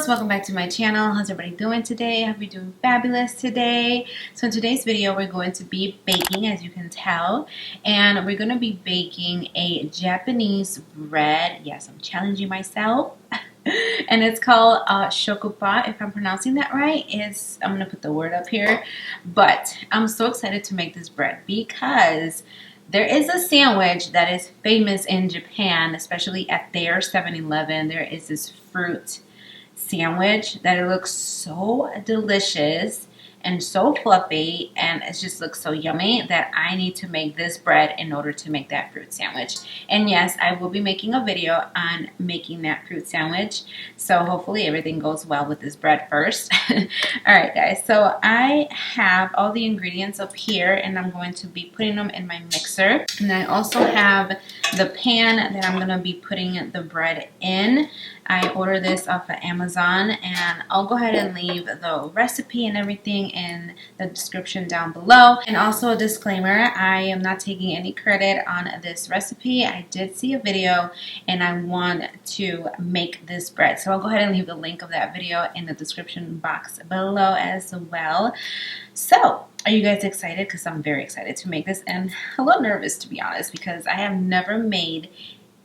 loves, welcome back to my channel. How's everybody doing today? I hope you're doing fabulous today. So in today's video we're going to be baking, as you can tell, and we're going to be baking a Japanese bread. Yes, I'm challenging myself. And it's called Shokupan, if I'm pronouncing that right. I'm going to put the word up here, but I'm so excited to make this bread because there is a sandwich that is famous in Japan, especially at their 7-Eleven. There is this fruit sandwich that it looks so delicious and so fluffy, and it just looks so yummy that I need to make this bread in order to make that fruit sandwich. And yes, I will be making a video on making that fruit sandwich, so hopefully everything goes well with this bread first. Alright guys, so I have all the ingredients up here and I'm going to be putting them in my mixer. And I also have the pan that I'm going to be putting the bread in. I ordered this off of Amazon, and I'll go ahead and leave the recipe and everything in the description down below. And also a disclaimer, I am not taking any credit on this recipe. I did see a video and I want to make this bread. So I'll go ahead and leave the link of that video in the description box below as well. So, are you guys excited? Because I'm very excited to make this, and a little nervous to be honest, because I have never made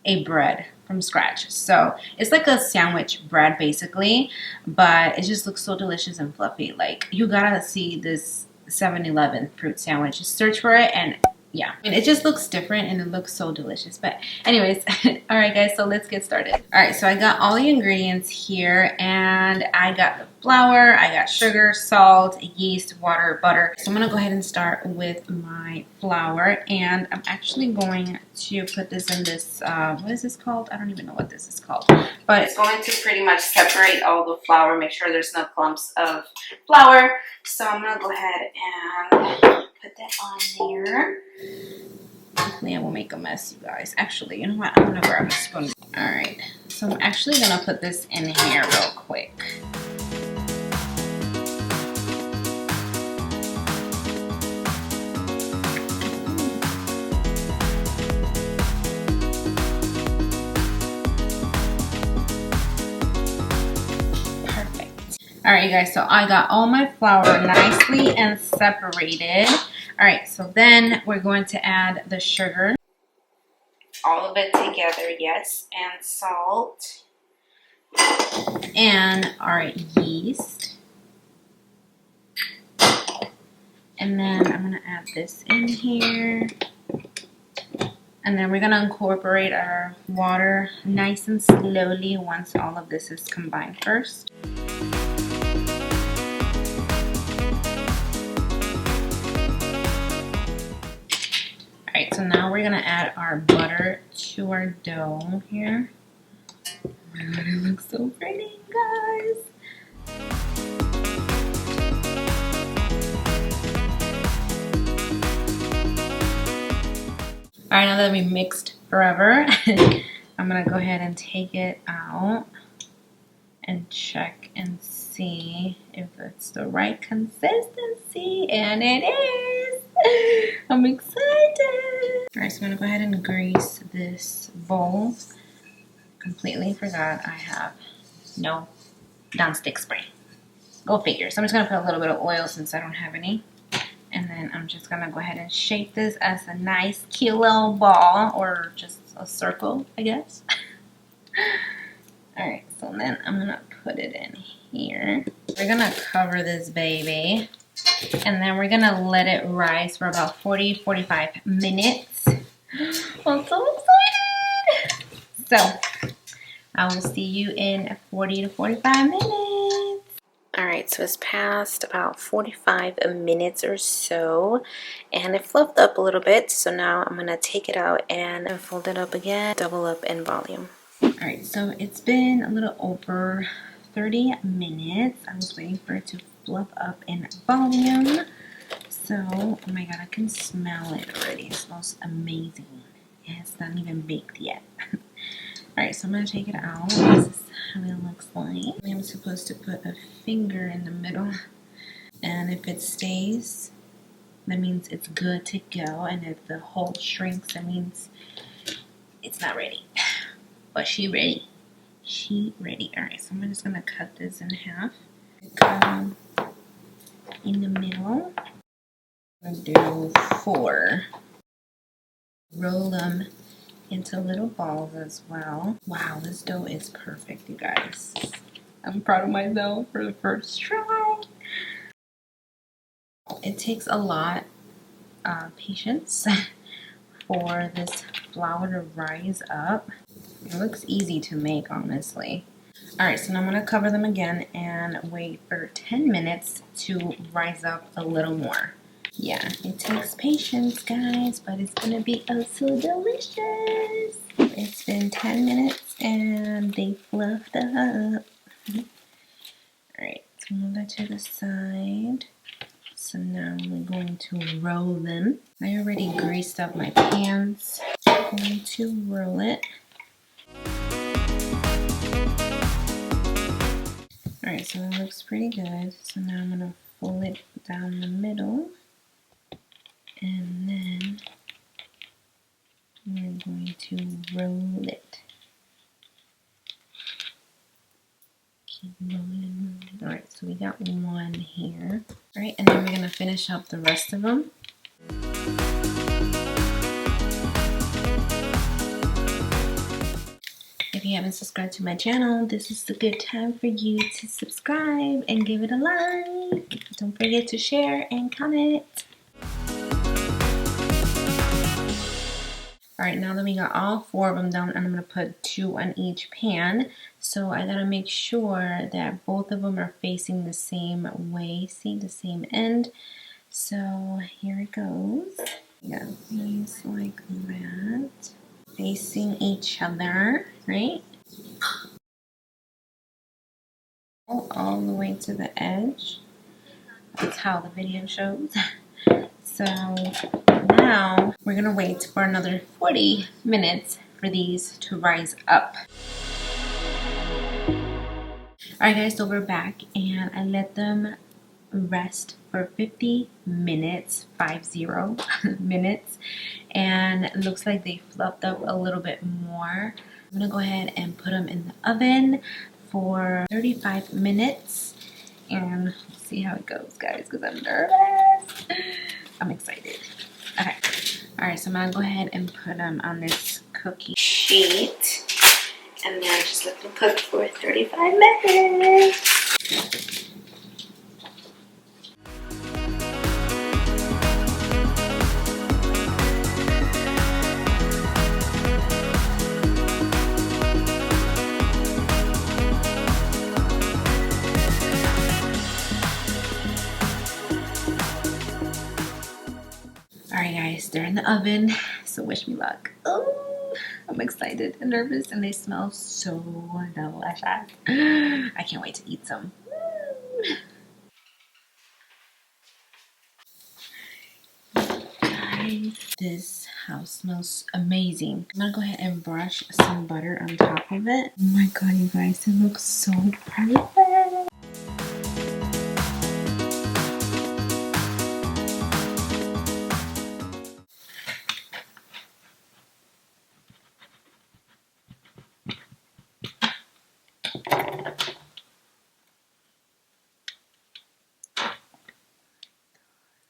a bread from scratch. So it's like a sandwich bread basically, but it just looks so delicious and fluffy. Like, you gotta see this 7-Eleven fruit sandwich. Just search for it, and yeah, and it just looks different and it looks so delicious. But anyways, all right guys, so let's get started. All right, so I got all the ingredients here, and I got the flour, I got sugar, salt, yeast, water, butter. So I'm gonna go ahead and start with my flour, and I'm actually going to put this in this, what is this called? I don't even know what this is called, but it's going to pretty much separate all the flour, make sure there's no clumps of flour. So I'm gonna go ahead and put that on there. Hopefully I will make a mess, you guys. Actually, you know what? I'm gonna grab a spoon. Alright, so I'm actually gonna put this in here real quick. Perfect. Alright, you guys, so I got all my flour nicely and separated. Alright, so then we're going to add the sugar. All of it together, yes, and salt. And our yeast. And then I'm going to add this in here. And then we're going to incorporate our water nice and slowly once all of this is combined first. Alright, so now we're going to add our butter to our dough here. Oh my god, it looks so pretty, guys. Alright, now that we mixed forever, I'm going to go ahead and take it out and check and see if it's the right consistency, and it is. I'm excited. Alright, so I'm going to go ahead and grease this bowl. Completely forgot I have no nonstick spray. Go figure. So I'm just going to put a little bit of oil since I don't have any. And then I'm just going to go ahead and shape this as a nice cute little ball, or just a circle, I guess. Alright, so then I'm going to put it in here. We're going to cover this baby, and then we're going to let it rise for about 40-45 minutes. I'm so excited! So, I will see you in 40 to 45 minutes. Alright, so it's passed about 45 minutes or so, and it fluffed up a little bit, so now I'm going to take it out and fold it up again, double up in volume. Alright, so it's been a little over 30 minutes. I was waiting for it to fluff up in volume. So, oh my god, I can smell it already. It smells amazing. It's not even baked yet. Alright, so I'm going to take it out. This is how it looks like. I'm supposed to put a finger in the middle. And if it stays, that means it's good to go. And if the hole shrinks, that means it's not ready. But she ready. sheet ready. Alright, so I'm just gonna cut this in half. Cut them in the middle. I'm gonna do 4. Roll them into little balls as well. Wow, this dough is perfect, you guys. I'm proud of myself for the first try. It takes a lot of patience for this flour to rise up. It looks easy to make, honestly. Alright, so now I'm going to cover them again and wait for 10 minutes to rise up a little more. Yeah, it takes patience, guys, but it's going to be oh so delicious. It's been 10 minutes and they fluffed up. Alright, so move that to the side. So now we're going to roll them. I already greased up my pans. I'm going to roll it. Alright, so it looks pretty good. So now I'm going to fold it down the middle. And then we're going to roll it. Keep rolling. Alright, so we got one here. Alright, and then we're going to finish up the rest of them. If you haven't subscribed to my channel, this is a good time for you to subscribe and give it a like. Don't forget to share and comment. Alright, now that we got all 4 of them done, I'm going to put 2 on each pan. So I got to make sure that both of them are facing the same way, see, the same end. So here it goes. Yeah, these like that. Facing each other, right? All the way to the edge. That's how the video shows. So now we're gonna wait for another 40 minutes for these to rise up. Alright guys, so we're back and I let them rest for 50 minutes, 50 minutes, and it looks like they fluffed up a little bit more. I'm gonna go ahead and put them in the oven for 35 minutes and see how it goes, guys, because I'm nervous. I'm excited. Okay. Alright, so I'm gonna go ahead and put them on this cookie sheet and then just let them cook for 35 minutes. Alright guys, they're in the oven, so wish me luck. Oh, I'm excited and nervous and they smell so delicious. I can't wait to eat some. Guys, this house smells amazing. I'm gonna go ahead and brush some butter on top of it. Oh my god, you guys, it looks so perfect.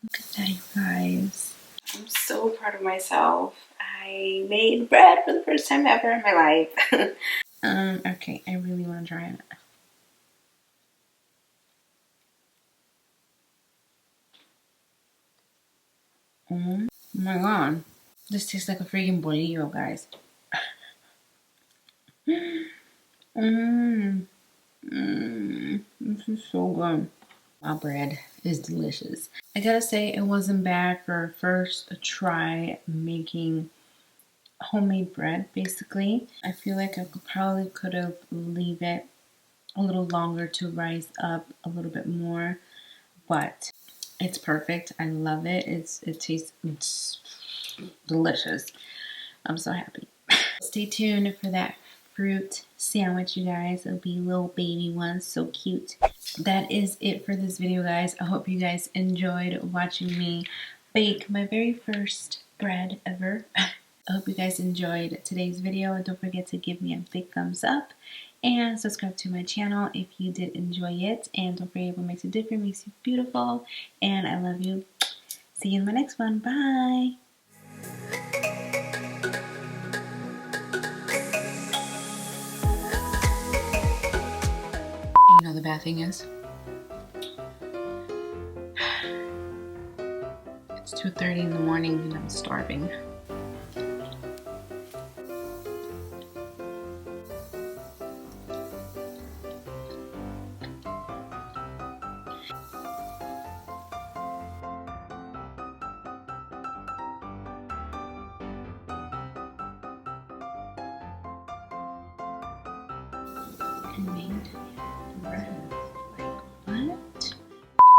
Look at that, you guys. I'm so proud of myself. I made bread for the first time ever in my life. Okay, I really want to try it. Oh my god. This tastes like a freaking bolillo, guys. This is so good. My bread is delicious. I gotta say, it wasn't bad for a first try making homemade bread, basically. I feel like I probably could have leave it a little longer to rise up a little bit more, but it's perfect. I love it. It tastes delicious. I'm so happy. Stay tuned for that fruit sandwich, you guys. It'll be little baby ones, so cute. That is it for this video, guys. I hope you guys enjoyed watching me bake my very first bread ever. I hope you guys enjoyed today's video. Don't forget to give me a big thumbs up and subscribe to my channel if you did enjoy it. And don't forget, what makes you different makes you beautiful. And I love you. See you in my next one. Bye. You know the bad thing is, it's 2:30 in the morning and I'm starving. I made bread.